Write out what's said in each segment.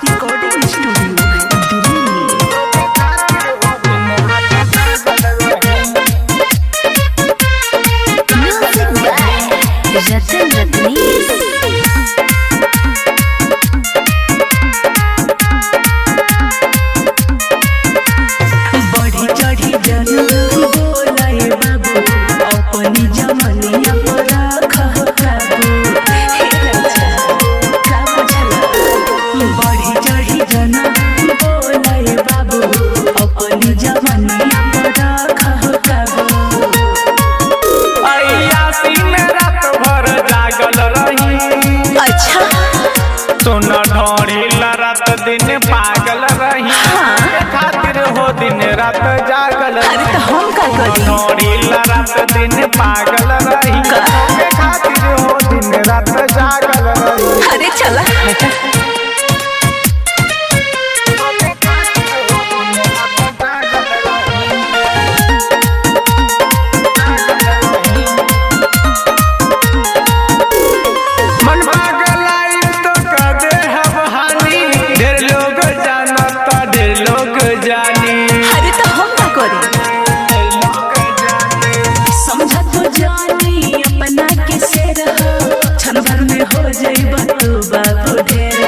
Recording studio रतन रत्नीश। बढ़ी चढ़ी जन बोलाए बाबू अपनी जमनिया पर रखह काबू। हे राजा का बुझला। बढ़ी चढ़ी जन बोलाए बाबू अपनी जमनिया पर रखह काबू। अच्छा सुन ढोड़ी रात दिन पागल रही खातिर हो दिन रात जागल अरे तो हम का करी। ढोड़ी रात दिन पागल रही खातिर हो दिन रात जागल रही। अरे चला हो जाइबा तू बाबू ढेर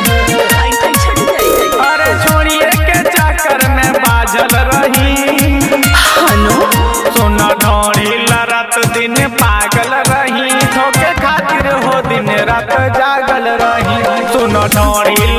अरे छोड़िए के चक्कर में बाजल रही हनो। सुन ढोड़ी रात दिन पागल रही धोखे खातिर हो दिन रात जागल रही। सुन ढोड़ी